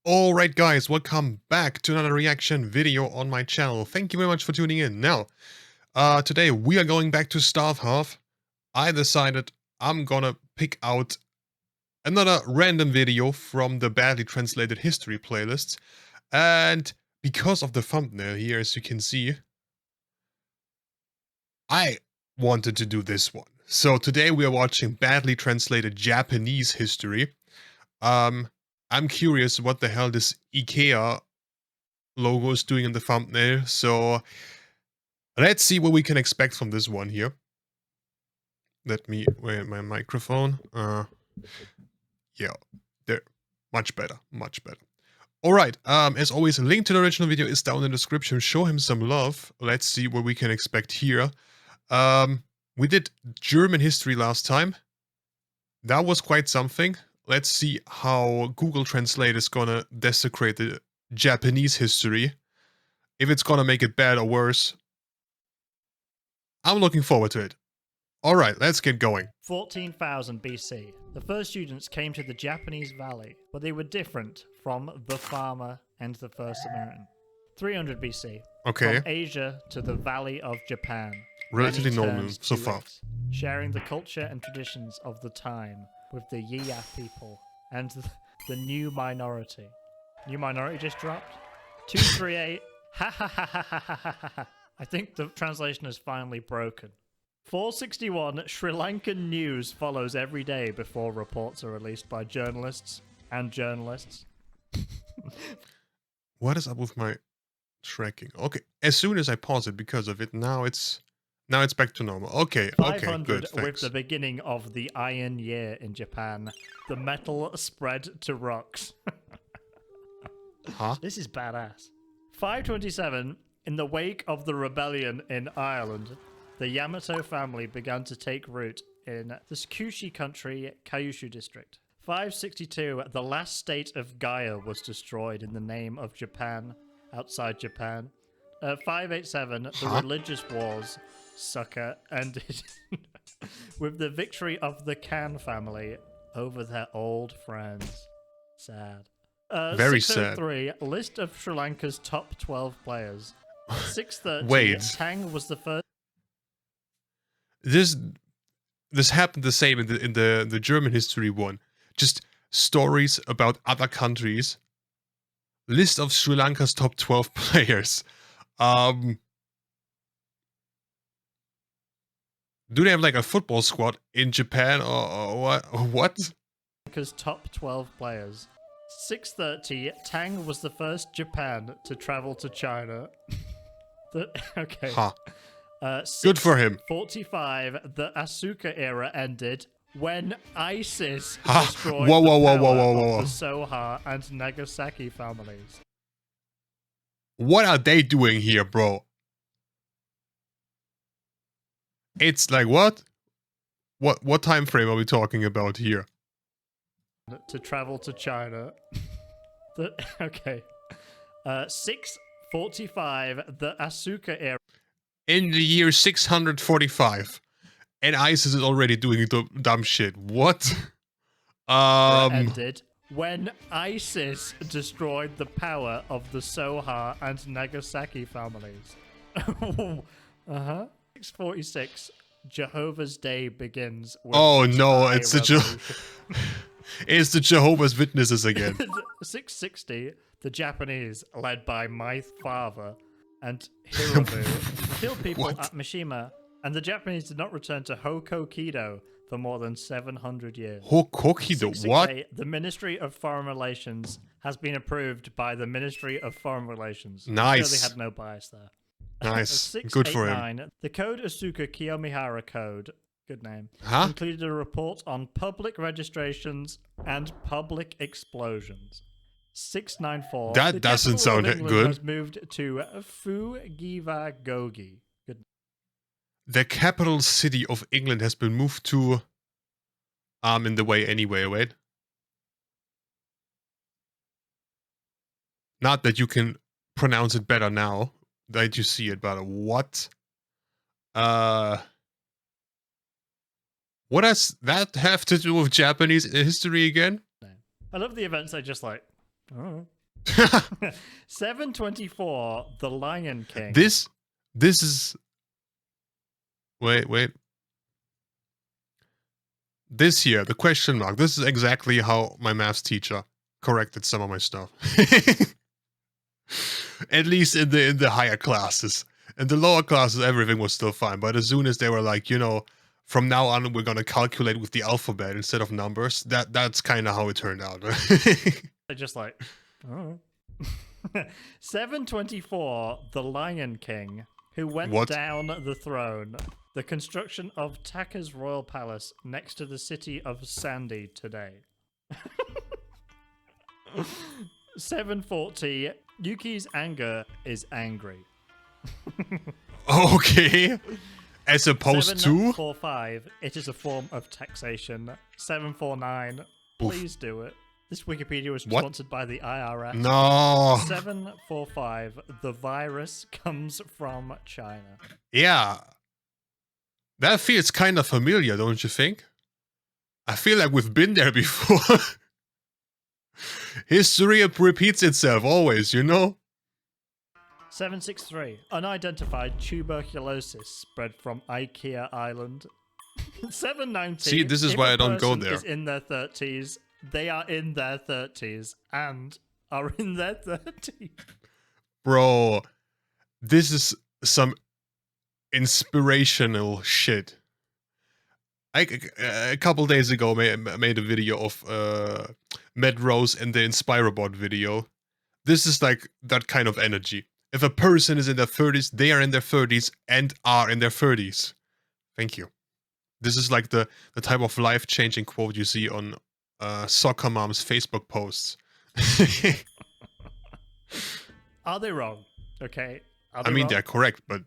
Alright guys, welcome back to another reaction video on my channel. Thank you very much for tuning in. Now, today we are going back to StarvHarv. I decided I'm gonna pick out another random video from the badly translated history playlists. And because of the thumbnail here, as you can see, I wanted to do this one. So today we are watching badly translated Japanese history. I'm curious what the hell this IKEA logo is doing in the thumbnail, so let's see what we can expect from this one here. Let me wear my microphone. Yeah, there. Much better, much better. Alright, as always, a link to the original video is down in the description. Show him some love. Let's see what we can expect here. We did German history last time. That was quite something. Let's see how Google Translate is gonna desecrate the Japanese history. If it's gonna make it bad or worse. I'm looking forward to it. Alright, let's get going. 14,000 BC. The first students came to the Japanese valley, but they were different from the farmer and the first Samaritan. 300 BC. Okay. From Asia to the Valley of Japan. Relatively Many normal turned so to far. it, sharing the culture and traditions of the time with the Yiya people and the new minority. New minority just dropped? 238. Ha ha ha ha ha ha ha ha. I think the translation is finally broken. 461. Sri Lankan news follows every day before reports are released by journalists and journalists. What is up with my tracking? Okay, as soon as I pause it because of it, now it's back to normal. Okay, okay, 500 good, with thanks. the beginning of the Iron Year in Japan. The metal spread to rocks. Huh? This is badass. 527. In the wake of the rebellion in Ireland, the Yamato family began to take root in the Kyushu country, Kyushu district. 562. The last state of Gaia was destroyed in the name of Japan, outside Japan. 587. The religious wars, sucker, ended with the victory of the Khan family over their old friends. Sad. Very 603, list of Sri Lanka's top 12 players. 630, Wait. Tang was the first. This happened the same in the German history one. Just stories about other countries. List of Sri Lanka's top 12 players. Do they have like a football squad in Japan or what? What? Lanka's top 12 players. 630, Tang was the first Japan to travel to China. Okay. Huh. Good for him. 45, the Asuka era ended when ISIS Ha. destroyed Whoa, whoa, the whoa, power whoa, whoa, whoa. of the Soha and Nagasaki families. What are they doing here, bro? It's like what? What time frame are we talking about here? To travel to China. Okay. 645, the Asuka era. In the year 645. And ISIS is already doing dumb shit. What? Ended when ISIS destroyed the power of the Soha and Nagasaki families. 646, Jehovah's Day begins. With Oh no, Thai it's the Revolution. it's the Jehovah's Witnesses again. 660, the Japanese, led by my father and Hiromu, killed people What? at Mishima, and the Japanese did not return to Hokkaido for more than 700 years. Hokkaido, what? 668, the Ministry of Foreign Relations has been approved by the Ministry of Foreign Relations. Nice. They had no bias there. Nice. Good for him. 689, the Code Asuka Kiyomihara Code, good name, Huh? included a report on public registrations and public explosions. 694. That the doesn't capital sound of England good. has moved to Fugivagogi. The capital city of England has been moved to in the way anyway, wait. Not that you can pronounce it better now that you see it, but what? What does that have to do with Japanese history again? I love the events. I just like, oh, 724, The Lion King. This is wait. This year, the question mark. This is exactly how my maths teacher corrected some of my stuff. At least in the higher classes. In the lower classes, everything was still fine. But as soon as they were like, you know, from now on we're gonna calculate with the alphabet instead of numbers, that's kind of how it turned out. They're just like, oh. 724, The Lion King, who went down the throne. The construction of Taka's royal palace next to the city of Sandy today. 740, Yuki's anger is angry. Okay. As opposed to 745, it is a form of taxation. 749, please do it. This Wikipedia was sponsored by the IRS. No. 745, the virus comes from China. Yeah. That feels kind of familiar, don't you think? I feel like we've been there before. History repeats itself always, you know? 763, unidentified tuberculosis spread from IKEA Island. 719, see, this is why I don't go there. Is in their 30s. They are in their 30s and are in their 30s. Bro, this is some inspirational shit. A couple days ago made a video of Matt Rose and the Inspirabot video. This is like that kind of energy. If a person is in their 30s, they are in their 30s and are in their 30s. Thank you. This is like the type of life-changing quote you see on soccer mom's Facebook posts. Are they wrong? Okay. I mean, they're correct, but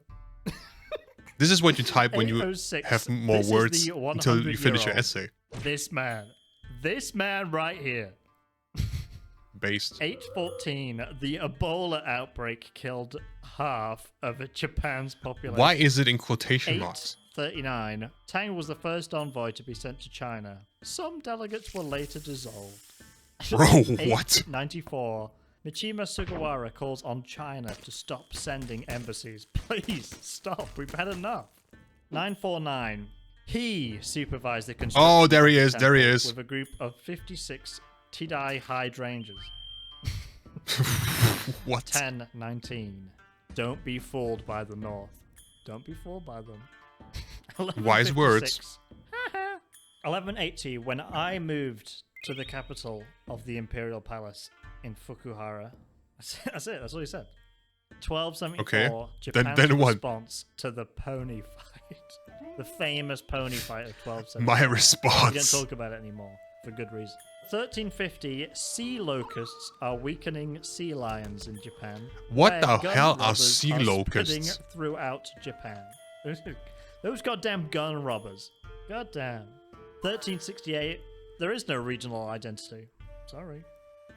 this is what you type when you have more words until you finish your essay. This man right here. Based. 814, the Ebola outbreak killed half of Japan's population. Why is it in quotation marks? 839, Tang was the first envoy to be sent to China. Some delegates were later dissolved. Bro, what? 894, Michima Sugawara calls on China to stop sending embassies. Please, stop. We've had enough. 949, he supervised the construction. Oh, there he is. There he is. With a group of 56 Tidai hydrangeas. What? 1019, don't be fooled by the North. Don't be fooled by them. Wise words. 1180, when I moved to the capital of the Imperial Palace in Fukuhara. That's it. That's all he said. 1274, okay. Japan's response to the pony fight. The famous pony fight of 1274. My response. We don't talk about it anymore, for good reason. 1350, sea locusts are weakening sea lions in Japan. What the hell are sea locusts? Throughout Japan. Those goddamn gun robbers. Goddamn. 1368, there is no regional identity. Sorry.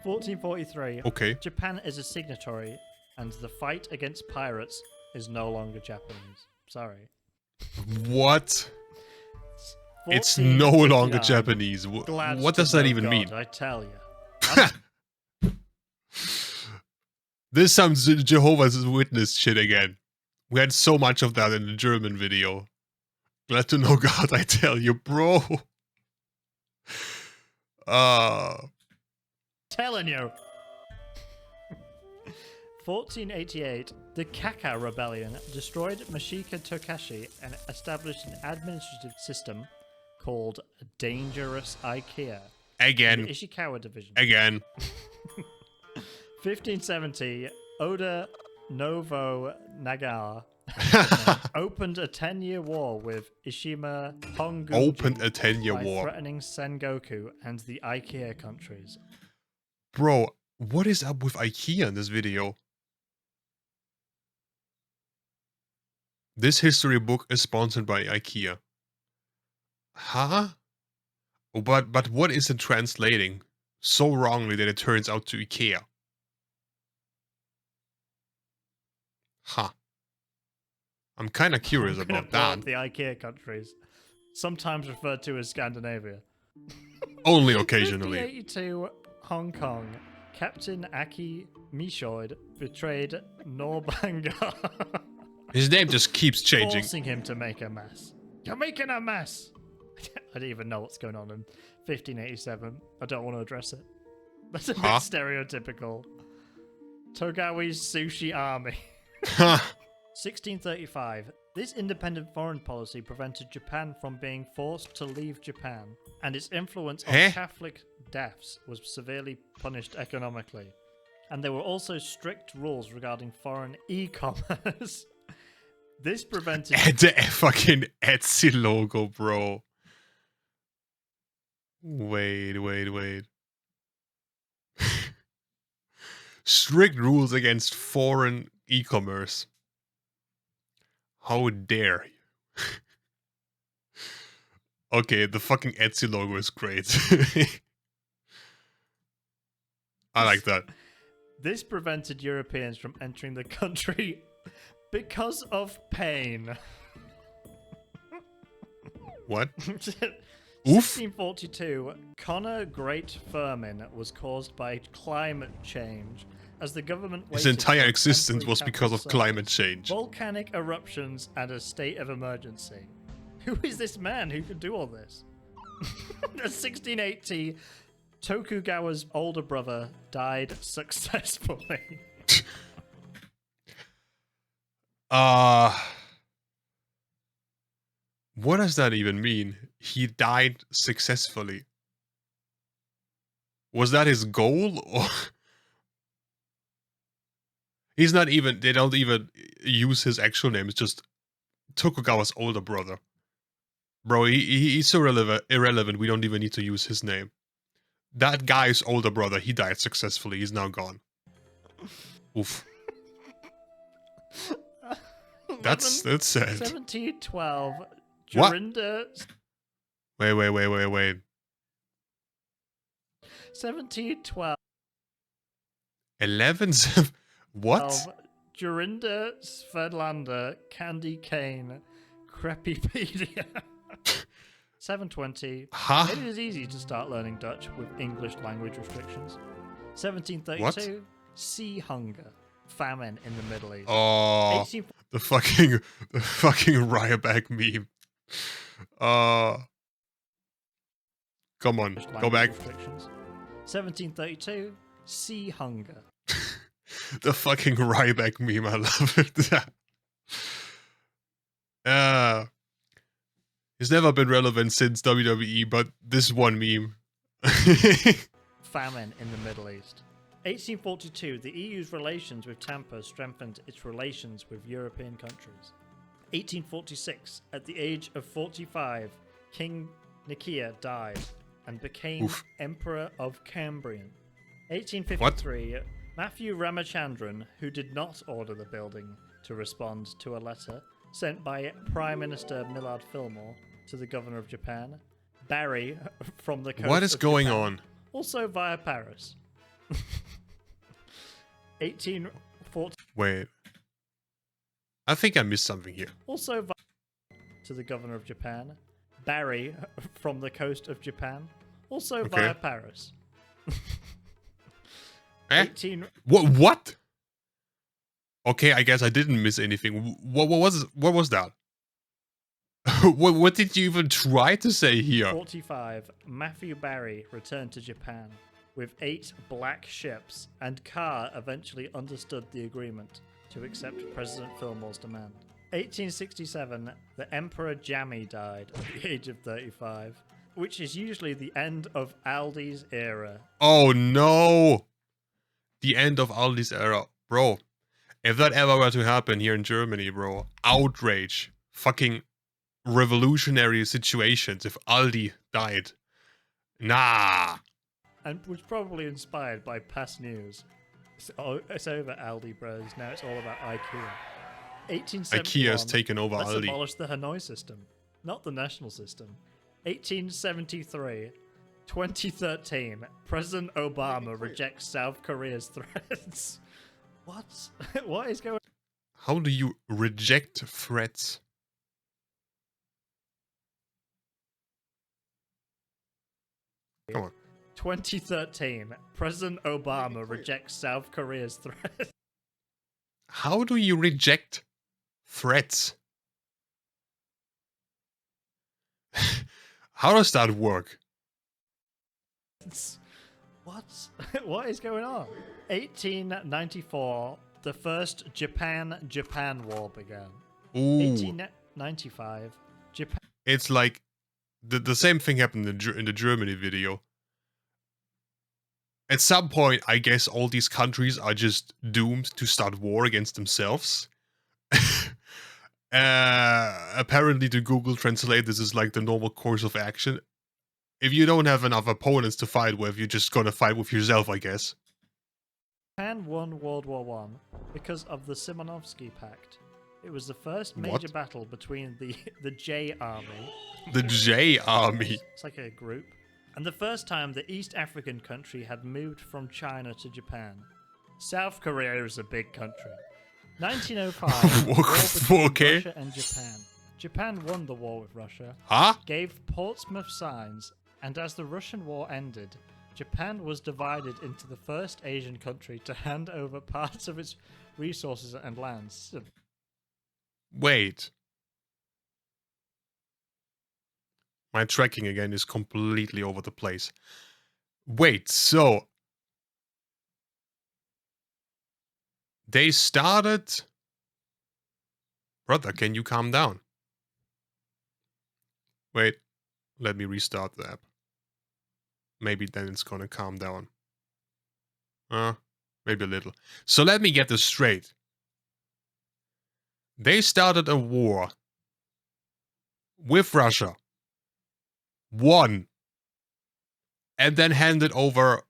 1443, okay. Japan is a signatory, and the fight against pirates is no longer Japanese. Sorry. What? It's no longer Japanese. What does that even mean? I tell you. This is some Jehovah's Witness shit again. We had so much of that in the German video. Glad to know God, I tell you, bro. Telling you. 1488, the Kaka Rebellion destroyed Mashika Tokashi and established an administrative system called Dangerous IKEA. Again. The Ishikawa division. Again. 1570, Oda Novo Nagara opened a 10-year war with Ishima Honguji. Opened a 10-year war. Threatening Sengoku and the IKEA countries. Bro, what is up with IKEA in this video? This history book is sponsored by IKEA. Huh? But what is it translating so wrongly that it turns out to IKEA? Huh. I'm kind of curious about that. The IKEA countries, sometimes referred to as Scandinavia. Only occasionally. 1582, Hong Kong. Captain Aki Mishoid betrayed Norbangar, His name just keeps changing. forcing him to make a mess. You're making a mess! I don't even know what's going on in 1587. I don't want to address it. That's a bit stereotypical. Togawa's Sushi Army. 1635. This independent foreign policy prevented Japan from being forced to leave Japan, and its influence on Catholic deaths was severely punished economically. And there were also strict rules regarding foreign e-commerce. This prevented... The fucking Etsy logo, bro. Wait. Strict rules against foreign e-commerce. How dare you? Okay, the fucking Etsy logo is great. I like that. This prevented Europeans from entering the country because of pain. What? 1642, Connor Great Famine was caused by climate change, as the government His waited entire for existence was temporary because of capital climate change. volcanic eruptions and a state of emergency. Who is this man who can do all this? 1680, Tokugawa's older brother died successfully. What does that even mean? He died successfully. Was that his goal? Or he's not even, they don't even use his actual name. It's just Tokugawa's older brother. Bro, he's so irrelevant, we don't even need to use his name. That guy's older brother, he died successfully. He's now gone. Oof. That's sad. 1712, What? Jorinda... Wait. 1712. 11? What? Jorinda Svedlander, Candy Cane, Crepipedia. 720. Huh? It is easy to start learning Dutch with English language restrictions. 1732. Sea hunger. Famine in the Middle East. Oh, the fucking Ryback meme. Come on, go back. 1732. Sea hunger. The fucking Ryback meme, I love it. It's never been relevant since WWE, but this one meme. Famine in the Middle East. 1842, the EU's relations with Tampa strengthened its relations with European countries. 1846, at the age of 45, King Nikia died and became Emperor of Cambrian. 1853, Matthew Ramachandran, who did not order the building to respond to a letter sent by Prime Minister Millard Fillmore to the Governor of Japan, Barry from the coast What is of going Japan, on? also via Paris. 1840. Wait. I think I missed something here. Also to the Governor of Japan, Barry from the coast of Japan, also via Paris. 18. What? Okay, I guess I didn't miss anything. What was that? what did you even try to say here? 45. Matthew Barry returned to Japan with 8 black ships, and Carr eventually understood the agreement to accept President Fillmore's demand. 1867, the Emperor Jammy died at the age of 35, which is usually the end of Aldi's era. Oh no! The end of Aldi's era. Bro, if that ever were to happen here in Germany, bro, outrage. Fucking revolutionary situations if Aldi died. Nah. And was probably inspired by past news. It's over Aldi Bros. Now it's all about IKEA. 1871. IKEA has taken over Let's Aldi. abolish the Hanoi system, not the national system. 1873. 2013. President Obama rejects South Korea's threats. What? What is going on? How do you reject threats? Come on. 2013, President Obama rejects South Korea's threat. How do you reject threats? How does that work? What? What is going on? 1894, the first Japan War began. Ooh. 1895, Japan. It's like the same thing happened in the Germany video. At some point, I guess all these countries are just doomed to start war against themselves. Apparently, to Google Translate, this is like the normal course of action. If you don't have enough opponents to fight with, you're just gonna fight with yourself, I guess. Japan won World War I because of the Simonovsky Pact. It was the first major battle between the J Army. The J Army. It's like a group. And the first time the East African country had moved from China to Japan. South Korea is a big country. 1905, war between Russia and Japan. Japan won the war with Russia, gave Portsmouth signs, and as the Russian war ended, Japan was divided into the first Asian country to hand over parts of its resources and lands. Wait. My tracking again is completely over the place. Wait, so they started... Brother, can you calm down? Wait, let me restart the app. Maybe then it's gonna calm down. Maybe a little. So let me get this straight. They started a war with Russia, won, and then handed over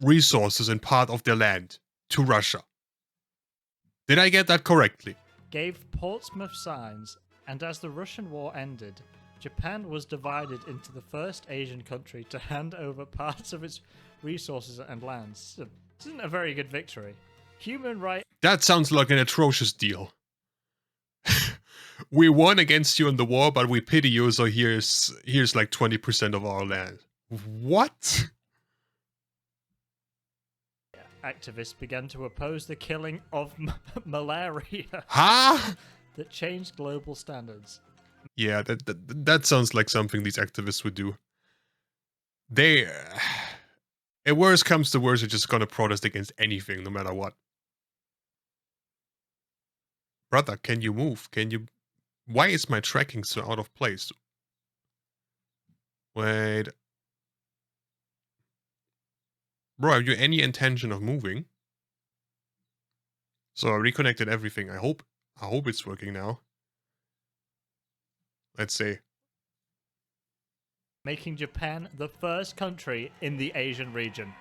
resources and part of their land to Russia. Did I get that correctly? Gave Portsmouth signs, and as the Russian war ended, Japan was divided into the first Asian country to hand over parts of its resources and lands. This isn't a very good victory. Human rights... That sounds like an atrocious deal. We won against you in the war, but we pity you, so here's like 20% of our land. What? Activists began to oppose the killing of malaria. Huh? That changed global standards. Yeah, that sounds like something these activists would do. They... If worse comes to worse, they're just gonna protest against anything, no matter what. Brother, can you move? Can you... Why is my tracking so out of place? Wait. Bro, have you any intention of moving? So I reconnected everything. I hope it's working now. Let's see. Making Japan the first country in the Asian region.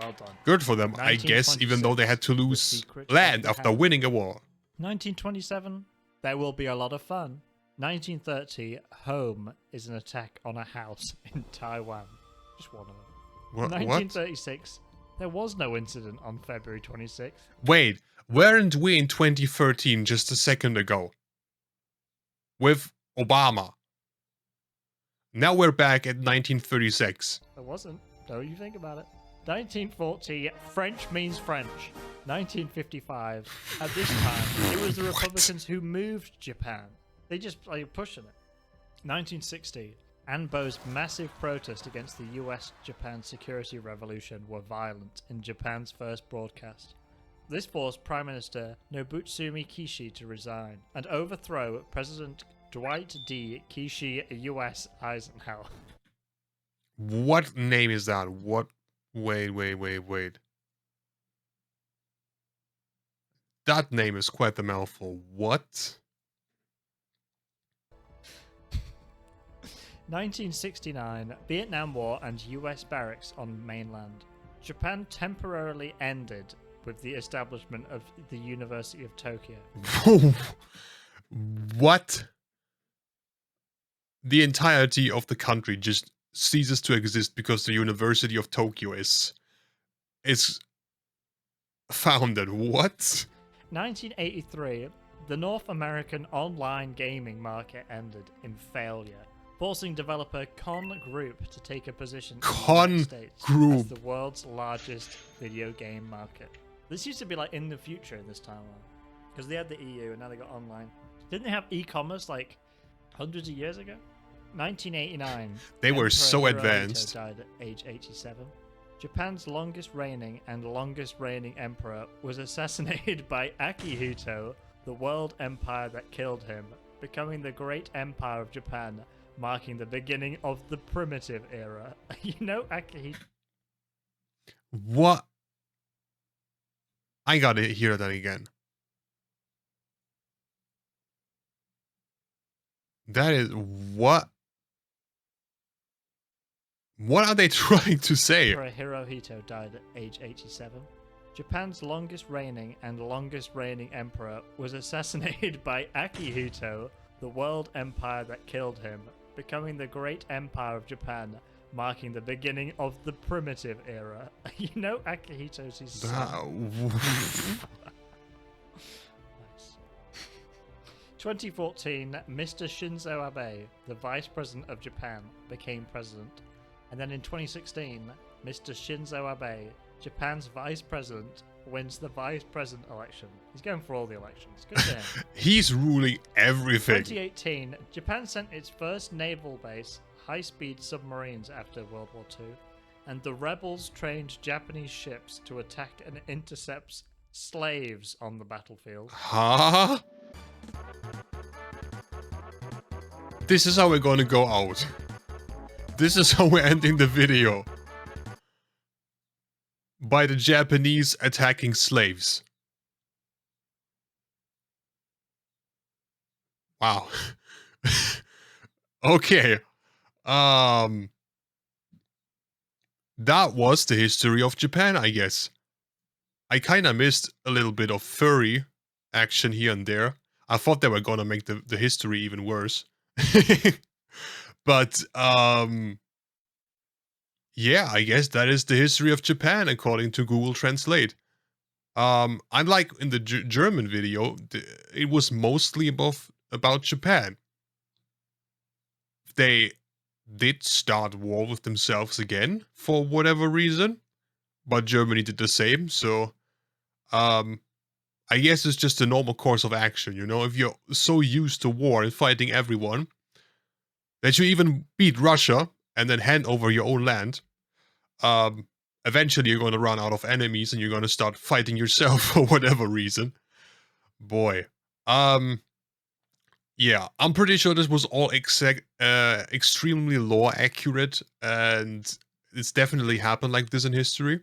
Well done. Good for them, I guess, even though they had to lose land after winning a war. 1927, there will be a lot of fun. 1930, Home is an attack on a house in Taiwan. Just one of them. What? 1936, there was no incident on February 26th. Wait, weren't we in 2013 just a second ago? With Obama. Now we're back at 1936. There wasn't. Don't you think about it. 1940, French means French. 1955, at this time, it was the Republicans who moved Japan. They just pushing it. 1960, Anbo's massive protest against the US-Japan security revolution were violent in Japan's first broadcast. This forced Prime Minister Nobutsumi Kishi to resign and overthrow President Dwight D. Kishi U.S. Eisenhower. What name is that? What? Wait. That name is quite the mouthful. What? 1969, Vietnam War and US barracks on mainland. Japan temporarily ended with the establishment of the University of Tokyo. What? The entirety of the country just ceases to exist because the University of Tokyo is founded. What? 1983, the North American online gaming market ended in failure forcing developer Con Group to take a position in the Con United States Group. as the world's largest video game market. This used to be like in the future in this timeline, because they had the EU and now they got online. Didn't they have e-commerce like hundreds of years ago? 1989. They were Emperor so Hirohito advanced. died at age 87. Japan's longest reigning emperor was assassinated by Akihito, the world empire that killed him, becoming the Great Empire of Japan, marking the beginning of the primitive era. You know Akihito? What? I gotta hear that again. That is what? What are they trying to say? Emperor Hirohito died at age 87. Japan's longest reigning emperor was assassinated by Akihito, the world empire that killed him, becoming the Great Empire of Japan, marking the beginning of the primitive era. You know Akihito's his son. Nice. 2014, Mr. Shinzo Abe, the Vice President of Japan, became president. And then in 2016, Mr. Shinzo Abe, Japan's Vice President, wins the Vice President election. He's going for all the elections. Good for him. He's ruling everything. 2018, Japan sent its first naval base, high-speed submarines after World War II, and the rebels trained Japanese ships to attack and intercept slaves on the battlefield. Huh? This is how we're gonna go out. This is how we're ending the video. By the Japanese attacking slaves. Wow. Okay. That was the history of Japan, I guess. I kinda missed a little bit of furry action here and there. I thought they were gonna make the history even worse. But, yeah, I guess that is the history of Japan, according to Google Translate. Unlike in the German video, it was mostly about Japan. They did start war with themselves again, for whatever reason, but Germany did the same, so, I guess it's just a normal course of action, you know? If you're so used to war and fighting everyone, that you even beat Russia and then hand over your own land, eventually you're going to run out of enemies and you're going to start fighting yourself for whatever reason. Boy. Yeah, I'm pretty sure this was all extremely lore accurate, and it's definitely happened like this in history.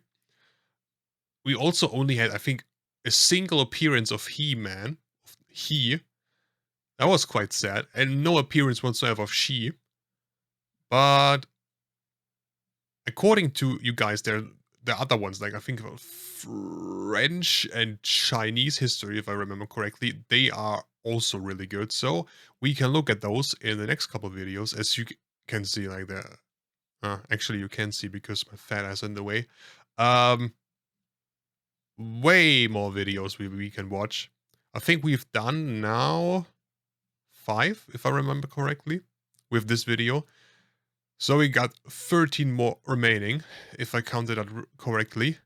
We also only had, I think, a single appearance of He-Man. That was quite sad, and no appearance whatsoever of She. But according to you guys, the other ones, like I think French and Chinese history, if I remember correctly, they are also really good. So we can look at those in the next couple of videos, as you can see, like actually you can see because my fat ass in the way. Way more videos we can watch. I think we've done now 5, if I remember correctly, with this video. So we got 13 more remaining, if I counted that correctly.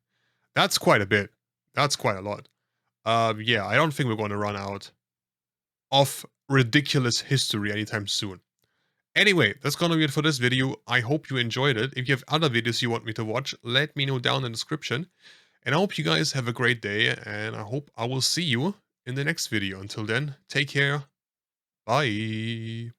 That's quite a bit. That's quite a lot. Yeah, I don't think we're going to run out of ridiculous history anytime soon. Anyway, that's gonna be it for this video. I hope you enjoyed it. If you have other videos you want me to watch, let me know down in the description. And I hope you guys have a great day, and I hope I will see you in the next video. Until then, take care. Bye.